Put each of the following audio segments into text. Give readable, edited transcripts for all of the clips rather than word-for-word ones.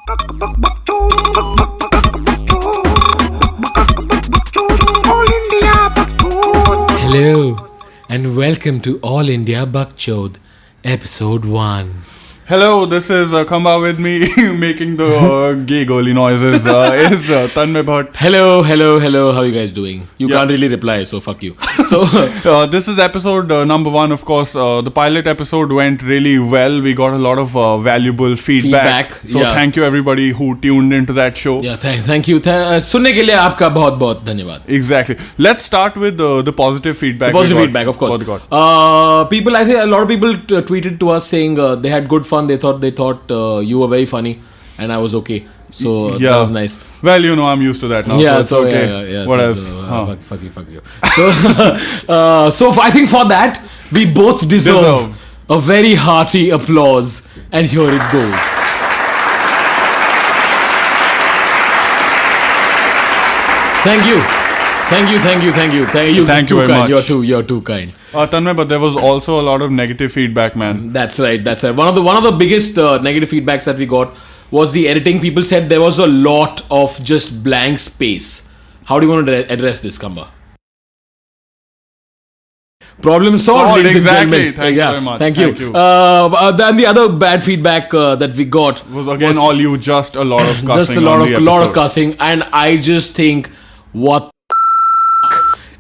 Hello and welcome to All India Bakchod, episode 1. Hello, this is Khamba with me making the gay goalie noises is Tanmay Bhat. Hello, how are you guys doing? You can't really reply, so fuck you. So this is episode number 1, of course. The pilot episode went really well. We got a lot of valuable feedback. So thank you everybody who tuned into that show. Yeah, thank you. सुनने के लिए आपका बहुत धन्यवाद. Exactly. Let's start with the positive feedback. The positive feedback, of course. People, I say a lot of people tweeted to us saying they had good fun. They thought you were very funny, and I was okay. So that was nice. Well, you know, I'm used to that now. Yeah, so it's okay. Yeah, what else? Fuck you. So I think for that we both deserve a very hearty applause, and here it goes. Thank you very much. You're too kind. Tanmay, but there was also a lot of negative feedback, man. That's right. One of the biggest negative feedbacks that we got was the editing. People said there was a lot of just blank space. How do you want to address this, Khamba? Problem solved, ladies exactly. and gentlemen. Thank you very much. Thank you. Then the other bad feedback that we got was again all you. Just a lot of cussing. Just a lot of cussing, and I just think, what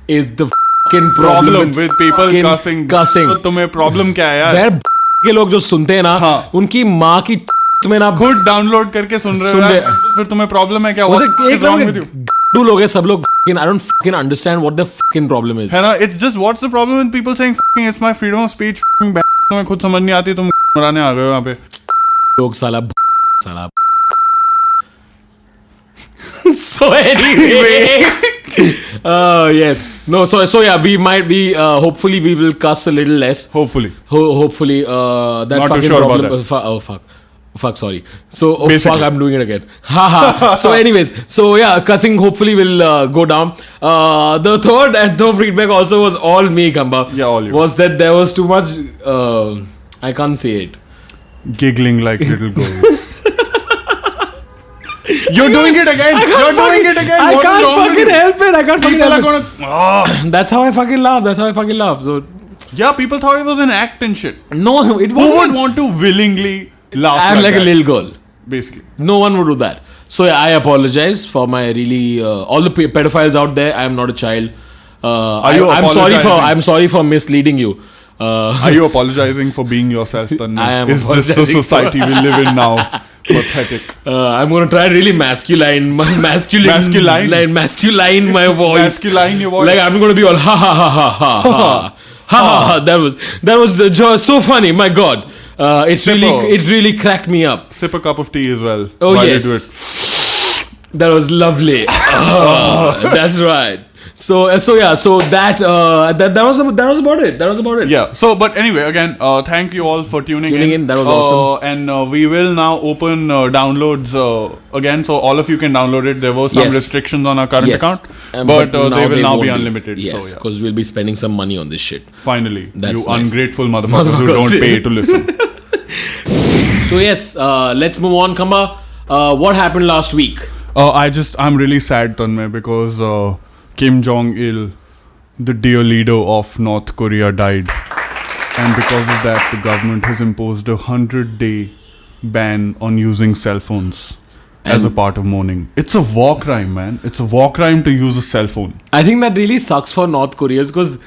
is the fucking problem with people cussing? तो तुम्हें problem क्या है यार? के लोग जो सुनते हैं ना, उनकी माँ की तुम्हें ना खुद डाउनलोड करके सुन रहे हो यार, फिर तुम्हें problem है क्या? What is wrong with you? दो लोग हैं, सब लोग I don't fucking understand what the fucking problem is. है ना? It's just what's the problem with people saying fucking it's my freedom of speech? तुम्हें खुद समझ नहीं आती, तुम मराने आ गए हो यहाँ पे. लोग साला. So anyway. Yes. No, so yeah, we might be, hopefully we will cuss a little less. Hopefully. Hopefully, that not fucking too sure problem. About that. Fuck, sorry. So, Basically. fuck, I'm doing it again. So anyways, so yeah, cussing hopefully will go down. The third and third feedback also was all me, Khamba. Yeah, all you. Was that there was too much, I can't say it. Giggling like little girls. You're doing it again. I can't fucking help it. That's how I fucking laugh. So yeah, people thought it was an act and shit. No, it wasn't. Who would want to willingly laugh? I'm like a little girl. Basically. No one would do that. So yeah, I apologize for my really all the pedophiles out there. I am not a child. I'm sorry for misleading you. Are you apologizing for being yourself, Tanmay? I am. Is this the society we live in now? Pathetic. I'm gonna try really masculine my voice. Masculine your voice. Like I'm gonna be all ha. That was just so funny. My God, it really cracked me up. Sip a cup of tea as well. Oh while yes, you do it. That was lovely. That's right. So that was about it. Yeah. So, but anyway, again, thank you all for tuning in. That was awesome. And we will now open downloads again, so all of you can download it. There were some restrictions on our current account, but they will now be unlimited. Yes, because we'll be spending some money on this shit. Finally, that's you nice. Ungrateful motherfuckers who don't pay to listen. So yes, let's move on, Khamba. What happened last week? I'm really sad, Tanmay, because Kim Jong-il, the dear leader of North Korea, died. And because of that, the government has imposed a 100-day ban on using cell phones as a part of mourning. It's a war crime, man. It's a war crime to use a cell phone. I think that really sucks for North Koreans because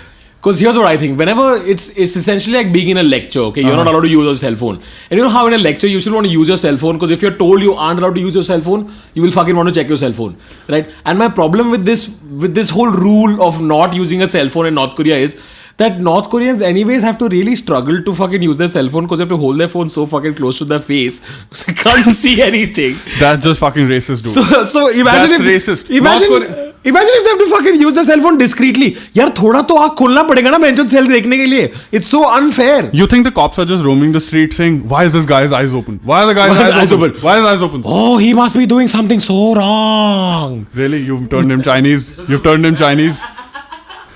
here's what I think. Whenever it's essentially like being in a lecture, okay? You're not allowed to use your cell phone. And you know how in a lecture you should want to use your cell phone, because if you're told you aren't allowed to use your cell phone, you will fucking want to check your cell phone, right? And my problem with this whole rule of not using a cell phone in North Korea is that North Koreans anyways have to really struggle to fucking use their cell phone because they have to hold their phone so fucking close to their face so they can't see anything. That's just fucking racist, dude. So imagine that's racist. Imagine if they have to fucking use their cell phone discreetly. यार थोड़ा तो आँख खोलना पड़ेगा ना बेंचो cell देखने के लिए. It's so unfair. You think the cops are just roaming the street saying, why is this guy's eyes open? Why are the guy's eyes open? Why is his eyes open? Oh, he must be doing something so wrong. Really? You've turned him Chinese?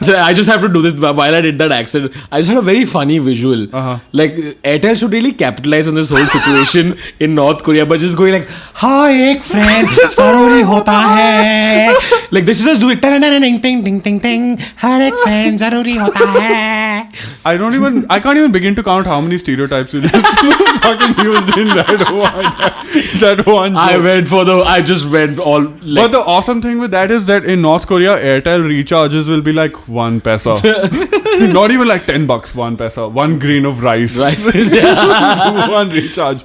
So I just have to do this while I did that accent. I just had a very funny visual. Like Airtel should really capitalize on this whole situation in North Korea, but just going like, "हाँ एक friend जरूरी होता है." Like they should just do it. Ting ting ting ting ting. हर एक friend जरूरी होता है. I can't even begin to count how many stereotypes you just fucking used in that one joke. I just went all. Like, but the awesome thing with that is that in North Korea, Airtel recharges will be like 1 paisa. Not even like $10, 1 paisa. 1 grain of rice. One recharge.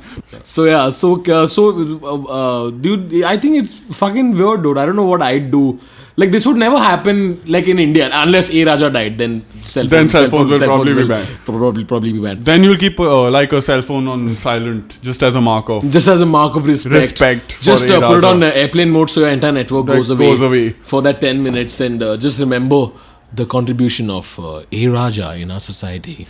Dude, I think it's fucking weird, dude. I don't know what I'd do. Like, this would never happen, like, in India, unless A. Raja died, then cell phones will probably be banned. Probably be banned. Then you'll keep, like, a cell phone on silent, just as a mark of... Just as a mark of respect. Just for put it on airplane mode so your entire network goes away for that 10 minutes. And just remember the contribution of A. Raja in our society.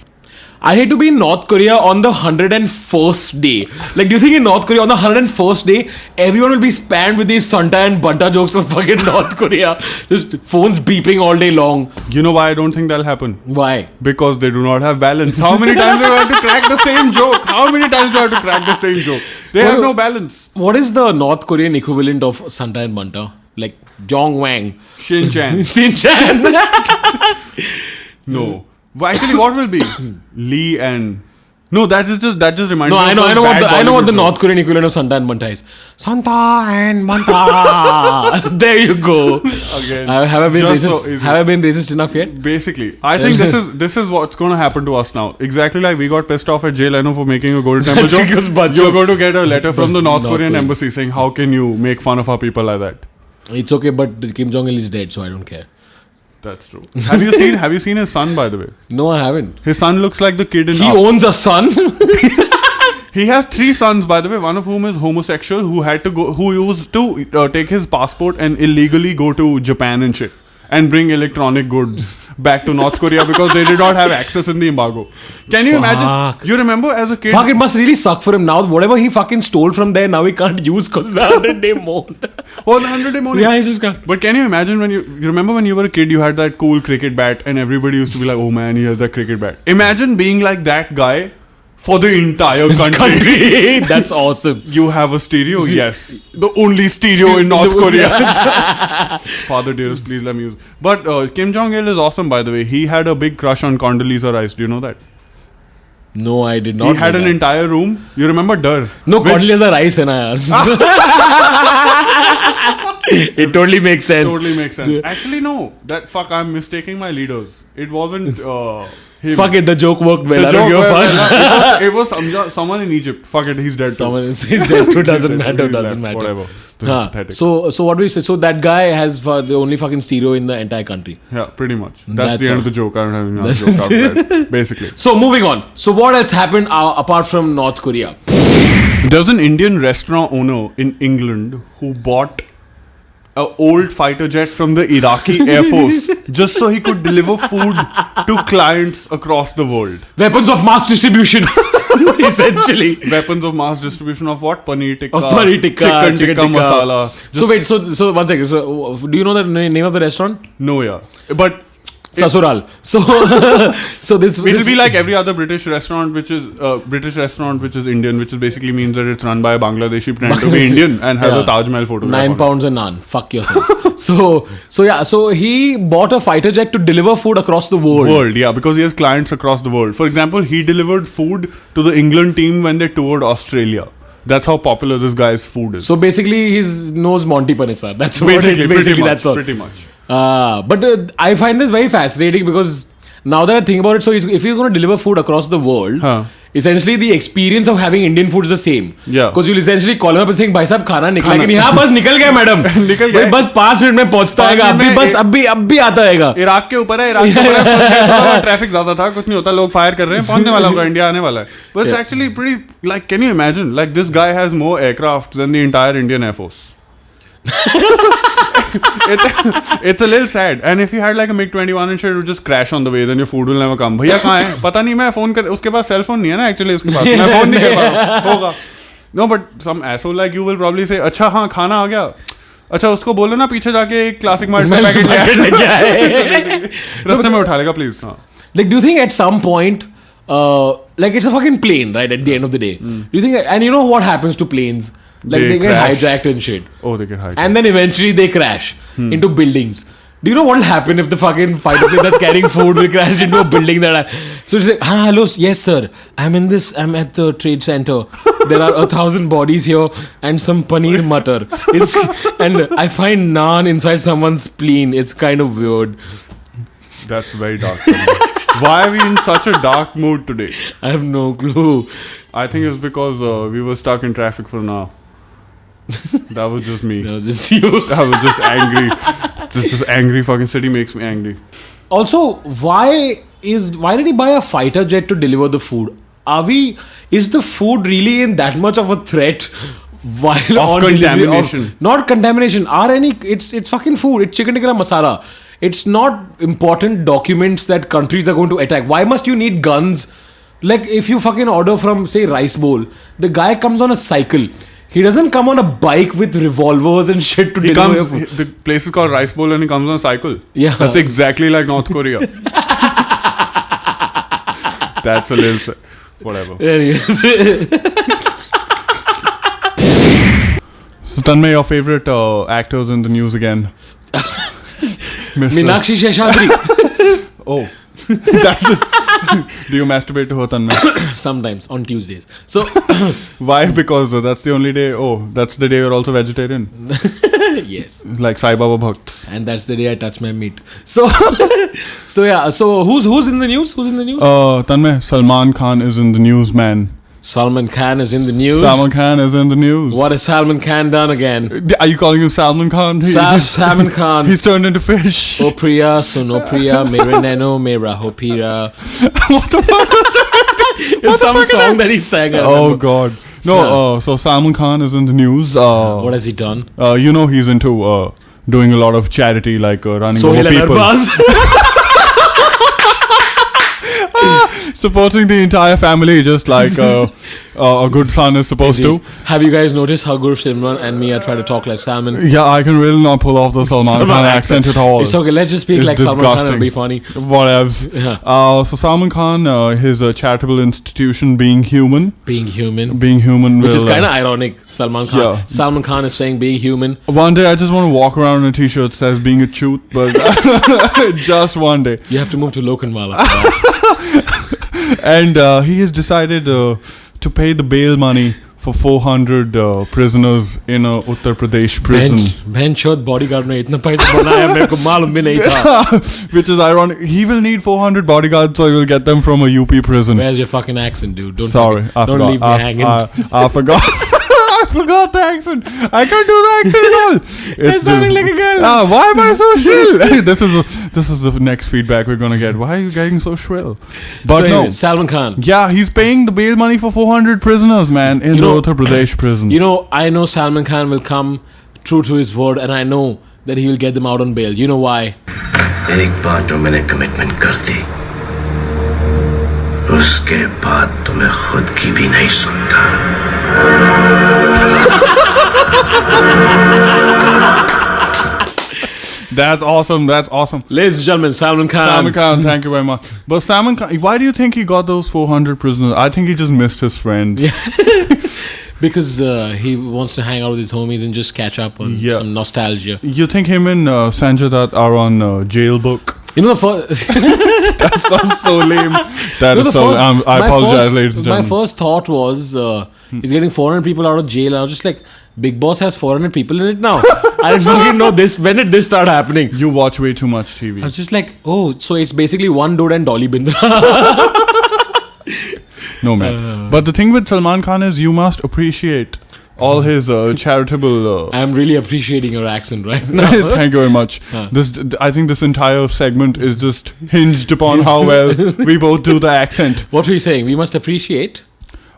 I hate to be in North Korea on the 101st day. Like, do you think in North Korea on the 101st day, everyone will be spammed with these Santa and Banta jokes from fucking North Korea? Just phones beeping all day long. You know why I don't think that'll happen? Why? Because they do not have balance. How many times do I have to crack the same joke? How many times do I have to crack the same joke? They have no balance. What is the North Korean equivalent of Santa and Banta? Like, Jong Wang. Shin Chan. Shin Chan. No. Well, actually, what will be? Lee and... No, that just reminds me. No, I know what the North Korean equivalent of Santa and Banta is. Santa and Banta. There you go. Again. Have I been racist enough yet? Basically, I think this is what's going to happen to us now. Exactly like we got pissed off at Jay Leno for making a Golden Temple joke. You're going to get a letter from the North Korean embassy saying, "How can you make fun of our people like that?" It's okay, but Kim Jong Il is dead, so I don't care. That's true. Have you seen his son, by the way? No, I haven't. His son looks like the kid in... He owns a son? He has 3 sons, by the way. One of whom is homosexual, who used to take his passport and illegally go to Japan and shit, and bring electronic goods back to North Korea because they did not have access in the embargo. Can you imagine? You remember as a kid? Fuck, it must really suck for him now. Whatever he fucking stole from there, now he can't use because the 100-day moan. Oh, the 100-day moan. Yeah, he just can't. But can you imagine you remember when you were a kid, you had that cool cricket bat and everybody used to be like, "Oh man, he has that cricket bat." Imagine being like that guy for the entire country. That's awesome. You have a stereo? Yes. The only stereo in North Korea. Father dearest, please let me use. But Kim Jong-il is awesome, by the way. He had a big crush on Condoleezza Rice. Do you know that? No, I did not. He had an entire room. You remember Dur? No, Condoleezza Rice hai na yaar. It totally makes sense. Actually, no. I'm mistaking my leaders. It wasn't... him. Fuck it, the joke worked well. I don't give a fuck. It was someone in Egypt. Fuck it, he's dead. He's dead too. Doesn't matter. Whatever. So what do we say? So that guy has the only fucking stereo in the entire country. Yeah, pretty much. That's the end of the joke. I don't have any joke after that. Basically. So moving on. So what else happened apart from North Korea? There's an Indian restaurant owner in England who bought an old fighter jet from the Iraqi Air Force just so he could deliver food to clients across the world. Weapons of mass distribution. Essentially. Weapons of mass distribution of what? Paneer tikka. Chicken tikka masala. So wait, so 1 second. So do you know the name of the restaurant? No, yeah. But Sasural. So this it'll be like every other British restaurant which is Indian, which basically means that it's run by a Bangladeshi pretend to be Indian and has a Taj Mahal photograph. 9 pounds a naan. Fuck yourself. So he bought a fighter jet to deliver food across the world. Yeah, because he has clients across the world. For example, he delivered food to the England team when they toured Australia. That's how popular this guy's food is. So basically, he knows Monty Panesar. That's pretty much. But I find this very fascinating because now that I think about it, so if he's going to deliver food across the world, essentially the experience of having Indian food is the same. Yeah. Because you'll essentially call him up and saying, "भाई साहब खाना निकला कि नहीं?" हाँ बस निकल गया मैडम. निकल गया. बस 5 मिनट में पहुंचता आएगा. अब भी आता आएगा. इराक के ऊपर है. ट्रैफिक ज्यादा था. कुछ नहीं होता. लोग फायर कर रहे हैं. पहुंचने वाला होगा. इंडिया आने वाला है. But it's actually pretty. Like, can you imagine? Like, this guy has more aircraft than the entire Indian Air Force. It's a little sad. And if you had like a MiG-21 and shit, it would just crash on the way, then your food will never come. भैया कहाँ है? पता नहीं. मैं phone कर. उसके पास cell phone नहीं है ना actually उसके पास. मैं फोन नहीं कर पा रहा. होगा. No, but some asshole like you will probably say, अच्छा हाँ खाना आ गया. अच्छा उसको बोलो ना पीछे जाके एक क्लासिक मार्ट का पैकेट लेके आए रास्ते में उठा लेगा please. Like, do you think at some point, like it's a fucking plane, right? At the end of the day, do you think? And you know what happens to planes? Like they get crash. hijacked and shit. Oh, they get hijacked. And then eventually they crash into buildings. Do you know what will happen if the fucking fighter plane that's carrying food will crash into a building so it's like, hello, yes sir, I'm at the trade center. There are 1,000 bodies here and some paneer mutter. And I find naan inside someone's spleen. It's kind of weird. That's very dark. Why are we in such a dark mood today? I have no clue. I think it's because we were stuck in traffic for an hour. That was just me. That was just you. I was just angry. This angry fucking city makes me angry. Also, why did he buy a fighter jet to deliver the food? Is the food really in that much of a threat while on contamination? Not contamination. It's fucking food. It's chicken tikka masala. It's not important documents that countries are going to attack. Why must you need guns? Like if you fucking order from say Rice Bowl, the guy comes on a cycle. He doesn't come on a bike with revolvers and shit to deliver your food. The place is called Rice Bowl and he comes on a cycle. Yeah. That's exactly like North Korea. That's a little... Whatever. Anyways. So Tanmay, your favorite actors in the news again? Meenakshi Sheshadri. Oh. Do you masturbate to her, Tanmay? Sometimes, on Tuesdays. So, why? Because that's the only day. Oh, that's the day you're also vegetarian. Yes. Like Sai Baba Bhat. And that's the day I touch my meat. So, yeah. So, who's in the news? Who's in the news? Tanmay, Salman Khan is in the news, man. Salman Khan is in the news. Salman Khan is in the news. What has Salman Khan done again? Are you calling him Salman Khan? Salman Khan. He's turned into fish. O Priya, Suno Priya, Mere Nano, Mera Ho Pira. What the fuck? It's some song that he sang. Oh God. No, so Salman Khan is in the news. What has he done? You know he's into doing a lot of charity, like running So over people. Supporting the entire family, just like a good son is supposed to. Have you guys noticed how Gursimran and me are trying to talk like Salman? Yeah, I can really not pull off the Salman Khan accent at all. It's okay, let's just speak like Salman Khan, it'll be funny. Whatevs. Yeah. So Salman Khan, his charitable institution, Being Human. Being Human. Which is kind of ironic, Salman Khan. Yeah. Salman Khan is saying being human. One day I just want to walk around in a t-shirt that says being a chute, but just one day. You have to move to Lokhandwala. And he has decided to pay the bail money for 400 prisoners in a Uttar Pradesh prison. Benchod bodyguard ne itna paisa banaya mere ko malum bhi nahi tha. Which is ironic. He will need 400 bodyguards, so he will get them from a UP prison. Where's your fucking accent, dude? Don't forgot. Leave me hanging. I forgot. I forgot the accent. I can't do the accent at all. It's sounding like a girl. Why am I so shrill? This is the next feedback we're gonna get. Why are you getting so shrill? But so anyway, no, Salman Khan. Yeah, he's paying the bail money for 400 prisoners, man, in the Uttar Pradesh prison. You know, I know Salman Khan will come true to his word, and I know that he will get them out on bail. You know why? एक बार जो मैंने commitment कर दी, उसके बाद तो मैं खुद की भी नहीं सुनता. That's awesome. Ladies and gentlemen, Salman Khan. Thank you very much. But Salman Khan, why do you think he got those 400 prisoners? I think he just missed his friends. Because he wants to hang out with his homies and just catch up on some nostalgia. You think him and Sanjay Dutt are on jail book? You know the first... That sounds so lame. I apologize, ladies and gentlemen. My first thought was, he's getting 400 people out of jail. I was just like, Big Boss has 400 people in it now. I didn't fucking know this. When did this start happening? You watch way too much TV. I was just like, oh, so it's basically one dude and Dolly Bindra. No, man. But the thing with Salman Khan is you must appreciate all his charitable... I'm really appreciating your accent right now. Thank you very much. I think this entire segment is just hinged upon how well we both do the accent. What were you saying? We must appreciate...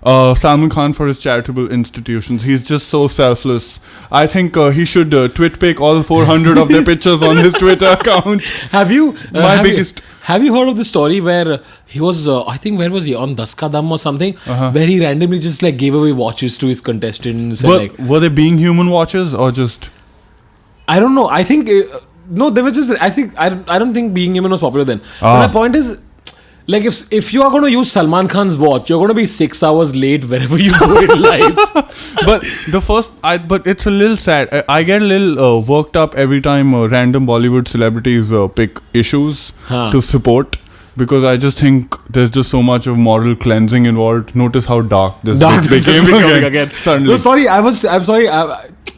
Salman Khan for his charitable institutions. He's just so selfless. I think he should twit-pick all 400 of their pictures on his Twitter account. Have you heard of the story where he was, I think, where was he? On Daska Dam or something? Where he randomly just like gave away watches to his contestants. Were they Being Human watches or just... I don't know. I think no, there was just. I don't think being human was popular then. But my point is, like if you are going to use Salman Khan's watch, you're going to be 6 hours late wherever you go in life. But but it's a little sad. I get a little worked up every time random Bollywood celebrities pick issues to support. Because I just think there's just so much of moral cleansing involved. Notice how dark this became again. Suddenly. No, sorry. I'm sorry.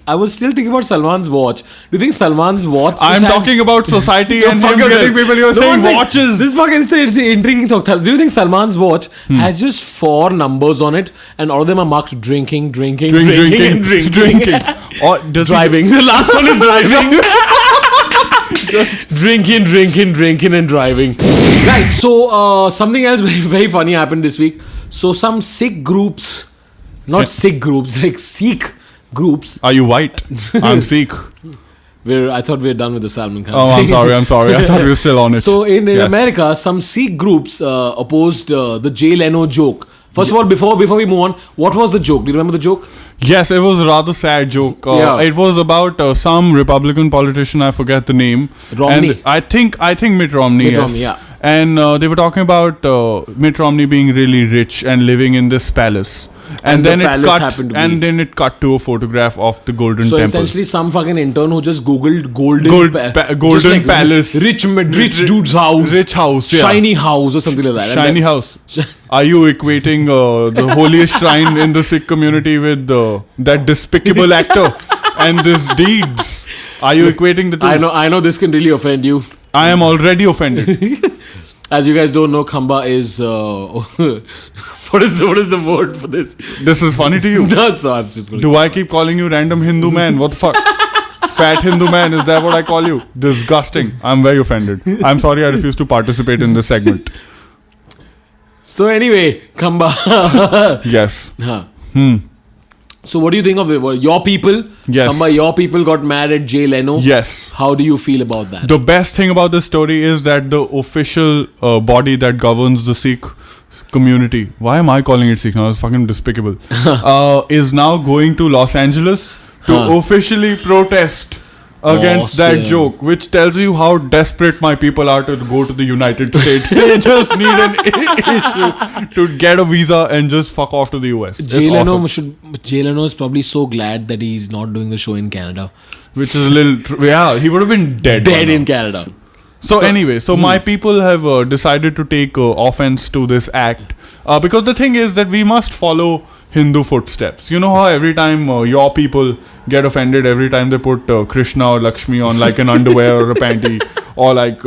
I was still thinking about Salman's watch. Do you think Salman's watch? I'm talking about society and him getting people. You're saying watches. This fucking it's the intriguing talk. Do you think Salman's watch has just 4 numbers on it, and all of them are marked drinking. Or Driving. The last one is driving. Just drinking and driving. Right. So something else very, very funny happened this week. So some Sikh groups, not Sikh groups, like Sikh groups. Are you white? I'm Sikh. I thought we were done with the Salman Khan. Oh, thing. I'm sorry. I thought we were still on it. So in America, some Sikh groups opposed the Jay Leno joke. First of all, before we move on, what was the joke? Do you remember the joke? Yes, it was a rather sad joke. It was about some Republican politician, I forget the name. Romney. And I think Mitt Romney. Mitt yes. Romney, yeah. And they were talking about Mitt Romney being really rich and living in this palace. And then it cut to a photograph of the Golden So Temple. essentially, some fucking intern who just googled Golden Palace, rich dude's house, rich house, yeah. shiny house or something like that. Shiny house. Are you equating the holiest shrine in the Sikh community with that despicable actor and his deeds? Are you equating the two? I know this can really offend you. I am already offended. As you guys don't know, Khamba is what is the word for this? This is funny to you? No, so I'm just going. Do I keep calling you random Hindu man? What the fuck? Fat Hindu man, is that what I call you? Disgusting. I'm very offended. I'm sorry I refuse to participate in this segment. So anyway, Khamba. Yes. So what do you think of it? Your people? Yes. Khamba, your people got mad at Jay Leno? Yes. How do you feel about that? The best thing about this story is that the official body that governs the Sikh community, why am I calling it Sikh now? It's fucking despicable, is now going to Los Angeles to officially protest against that joke, which tells you how desperate my people are to go to the United States. They just need an issue to get a visa and just fuck off to the US. Jay Leno is probably so glad that he's not doing the show in Canada. Which is a little... he would have been dead in Canada. So anyway, my people have decided to take offense to this act. Because the thing is that we must follow Hindu footsteps. You know how every time your people get offended every time they put Krishna or Lakshmi on like an underwear or a panty or like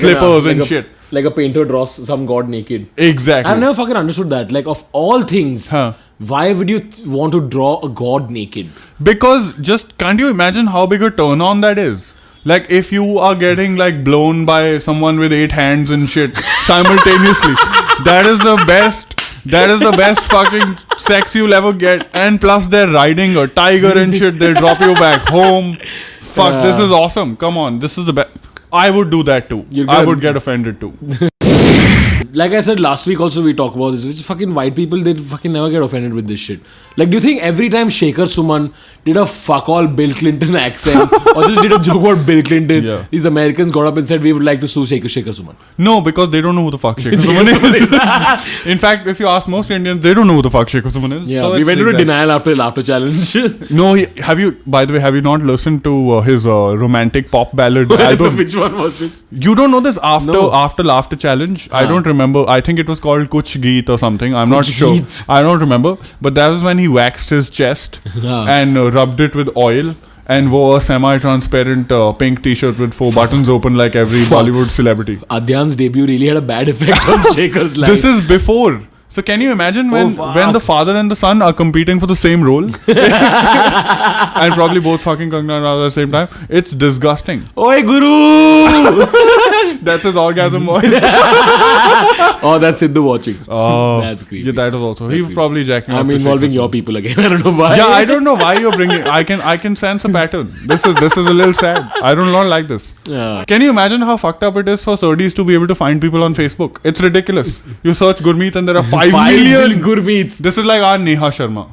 slippers and shit. Like a painter draws some god naked. Exactly. I've never fucking understood that. Like of all things, why would you want to draw a god naked? Because can't you imagine how big a turn on that is? Like if you are getting like blown by someone with 8 hands and shit simultaneously, that is the best fucking sex you'll ever get. And plus they're riding a tiger and shit. They'll drop you back home. Fuck, this is awesome. Come on, this is the best. I would do that too. I would get offended too. Like I said last week also we talked about this, which fucking white people, they fucking never get offended with this shit. Like, do you think every time Shekhar Suman did a fuck all Bill Clinton accent or just did a joke about Bill Clinton, these Americans got up and said we would like to sue Shekhar Suman? No, because they don't know who the fuck Shekhar Suman is. In fact, if you ask most Indians, they don't know who the fuck Shekhar Suman is. Yeah, so we went into denial after laughter challenge. No, have you not listened to his romantic pop ballad album? Which one was this? You don't know this after laughter challenge? I don't remember. I think it was called Kuch Geet or something. I'm not sure. I don't remember. But that was when he waxed his chest and rubbed it with oil and wore a semi-transparent pink t-shirt with 4 buttons open like every Bollywood celebrity. Adyan's debut really had a bad effect on Shekhar's life. This is before. So can you imagine when the father and the son are competing for the same role? And probably both fucking Kangana Ranaut at the same time? It's disgusting. Oi Guru! That's his orgasm voice. Oh, that's Sidhu watching. Oh, that's creepy. Yeah, that was also. He was probably jacking off. I'm involving your people again. I don't know why. Yeah, I don't know why you're bringing. I can sense a pattern. This is a little sad. I don't like this. Yeah. Can you imagine how fucked up it is for Sardis to be able to find people on Facebook? It's ridiculous. You search Gurmeet and there are 5 million Gurmeets. This is like our Neha Sharma.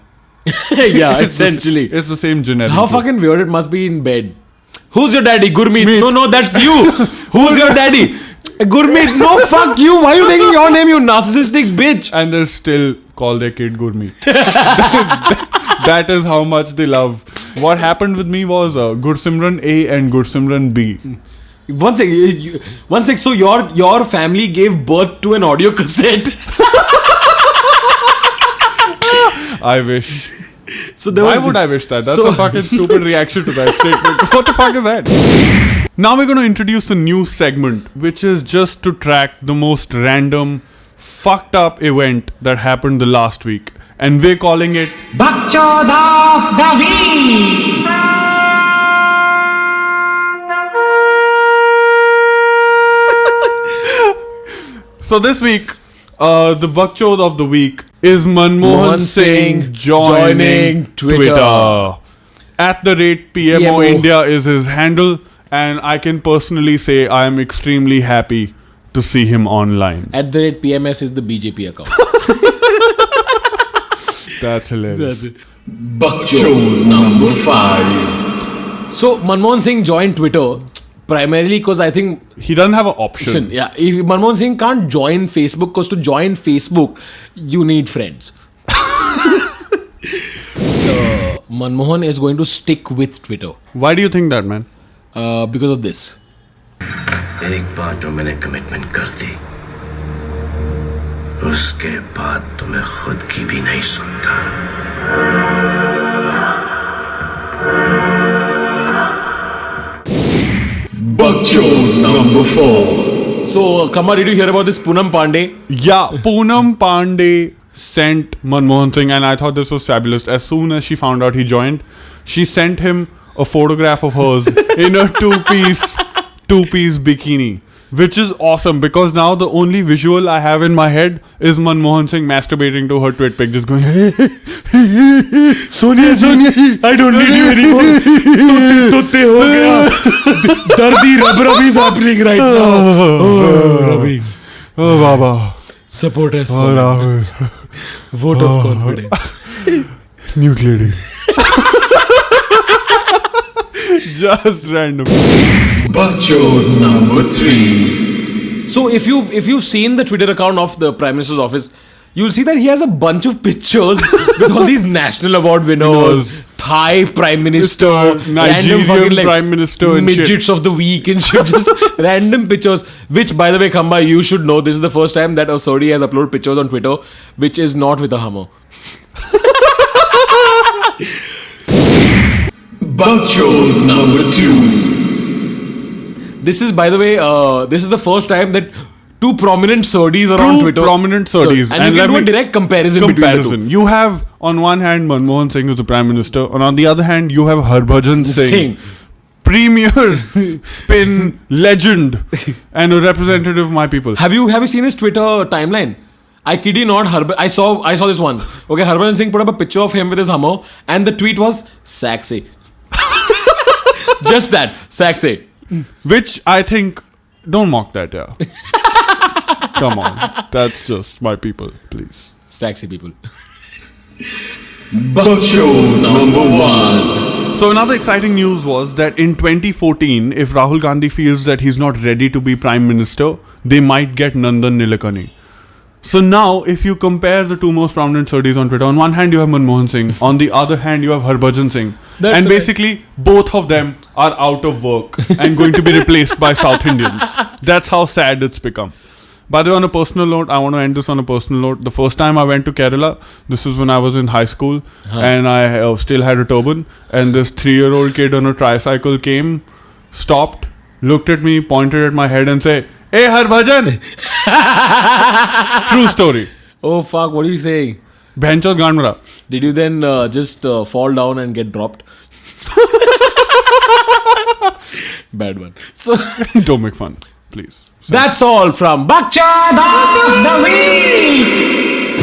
Yeah, essentially. It's the same generic. How fucking weird it must be in bed. Who's your daddy? Gurmeet. No, that's you. Who's your daddy? Gurmeet. No, fuck you. Why are you taking your name, you narcissistic bitch? And they still call their kid Gurmeet. That is how much they love. What happened with me was Gursimran A and Gursimran B. One sec. So your family gave birth to an audio cassette. I wish. So there Why was, would I wish that? That's so- a fucking stupid reaction to that statement. What the fuck is that? Now we're going to introduce a new segment, which is just to track the most random, fucked up event that happened the last week. And we're calling it Bakchod of the Week. So this week, the Bakchod of the week is Manmohan Singh joining Twitter. At the rate PMO India is his handle, and I can personally say I am extremely happy to see him online. At the rate PMS is the BJP account. That's hilarious. Bakchod number 5. So Manmohan Singh joined Twitter primarily because I think He doesn't have an option. if Manmohan Singh can't join Facebook, because to join Facebook you need friends. Manmohan is going to stick with Twitter Why do you think that, man? because of this. एक बार जो मैंने commitment कर दी, उसके बाद तो मैं खुद की भी नहीं सुनता. Bakchod number 4. So Khamba, did you hear about this Poonam Pandey? Yeah, Poonam Pandey sent Manmohan Singh, and I thought this was fabulous. As soon as she found out he joined, she sent him a photograph of hers in a two-piece bikini, which is awesome because now the only visual I have in my head is Manmohan Singh masturbating to her twit pic, just going, Sonia, I don't need you anymore. Tutte ho gaya. Dardi rub is happening right now. Oh, rubbing. oh, Baba. Support us. Oh, Rahul. Vote of confidence. Nuclear. Just random. Bakchod number 3. So if you've seen the Twitter account of the Prime Minister's office, you'll see that he has a bunch of pictures with all these national award winners, Thai Prime Minister, Nigerian fucking, Prime Minister and midgets shit. of the week and shit, just random pictures. Which, by the way, Khamba, you should know, this is the first time that a Sodi has uploaded pictures on Twitter, which is not with a Hummer. Bakchod number 2. This is, by the way, this is the first time that two prominent Sodis are on Twitter. Prominent Sodis. And you can do a direct comparison between the two. You have, on one hand, Manmohan Singh, who's the Prime Minister. On the other hand, you have Harbhajan Singh. Premier spin legend and a representative of my people. Have you seen his Twitter timeline? I kid you not, I saw this one. Okay, Harbhajan Singh put up a picture of him with his Hummer, and the tweet was sexy. Just that, sexy. Which I think, don't mock that, yeah. Come on. That's just my people, please. Sexy people. Bakchod number 1. So another exciting news was that in 2014, if Rahul Gandhi feels that he's not ready to be Prime Minister, they might get Nandan Nilekani. So now, if you compare the two most prominent Sodis on Twitter, on one hand you have Manmohan Singh, on the other hand you have Harbhajan Singh. And basically, both of them are out of work and going to be replaced by South Indians. That's how sad it's become. By the way, on a personal note, I want to end this on a personal note. The first time I went to Kerala, this was when I was in high school, and I still had a turban, and this 3-year-old kid on a tricycle came, stopped, looked at me, pointed at my head and said, "Hey Harbhajan!" True story. Oh fuck, what are you saying? Bhenchod Gandmara. Did you then just fall down and get dropped? Bad one. So Don't make fun, please. that's all from Bakchod of the Week.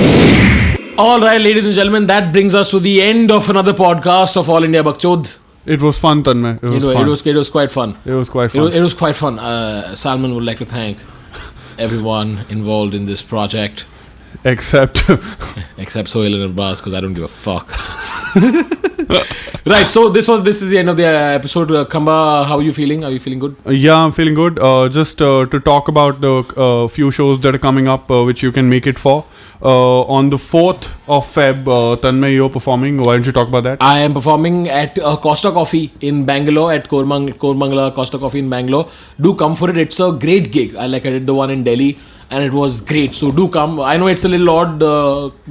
All right, ladies and gentlemen, that brings us to the end of another podcast of All India Bakchod. It was fun, Tanmay. It was fun. It was quite fun. It was quite fun. It was quite fun. Salman would like to thank everyone involved in this project. Except Sohail and Abbas, because I don't give a fuck. Right, so this is the end of the episode. Khamba, how are you feeling? Are you feeling good? yeah, I'm feeling good. Just to talk about the few shows that are coming up, which you can make it for. On the 4th of Feb, Tanmay, you're performing. Why don't you talk about that? I am performing at Costa Coffee in Bangalore, at Kormangala Costa Coffee in Bangalore. Do come for it. It's a great gig. I did the one in Delhi and it was great. So do come. I know it's a little odd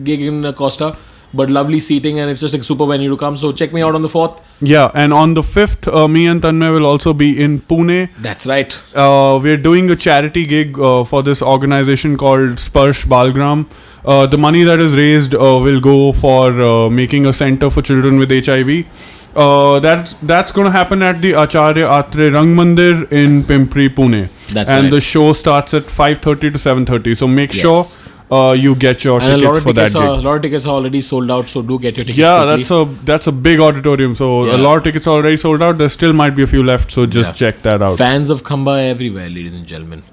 gig in Costa, but lovely seating and it's just a super venue to come. So check me out on the 4th. Yeah, and on the 5th, me and Tanmay will also be in Pune. That's right. We're doing a charity gig for this organization called Sparsh Balgram. The money that is raised will go for making a center for children with HIV. That's going to happen at the Acharya Atre Rang Mandir in Pimpri, Pune. That's and right. the show starts at 5:30 to 7:30. So make Yes. sure you get your And tickets for that a gig. lot of tickets are already sold out, so do get your tickets. Yeah, quickly. that's a big auditorium. So Yeah. a lot of tickets are already sold out. There still might be a few left. So just check that out. Fans of Khamba everywhere, ladies and gentlemen.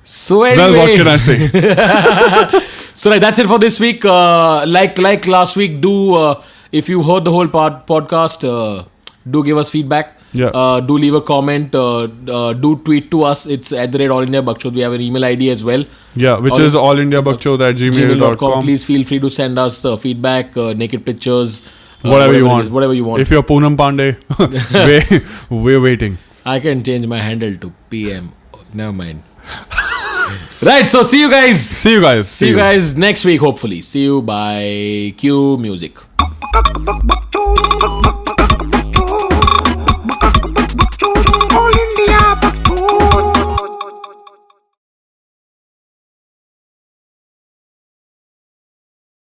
So anyway, Well, what can I say? So that's it for this week. Like last week, do if you heard the whole podcast, do give us feedback. Yeah. Do leave a comment. Do tweet to us. It's at All India Bakchod. We have an email ID as well. Yeah, which is allindiabakchod@gmail.com. Please feel free to send us feedback, naked pictures, Whatever you want. Whatever you want. If you're Poonam Pandey, we're waiting. I can change my handle to PM. Never mind. Right, so see you guys. See you guys. See you guys next week, hopefully. See you. Bye. Cue music.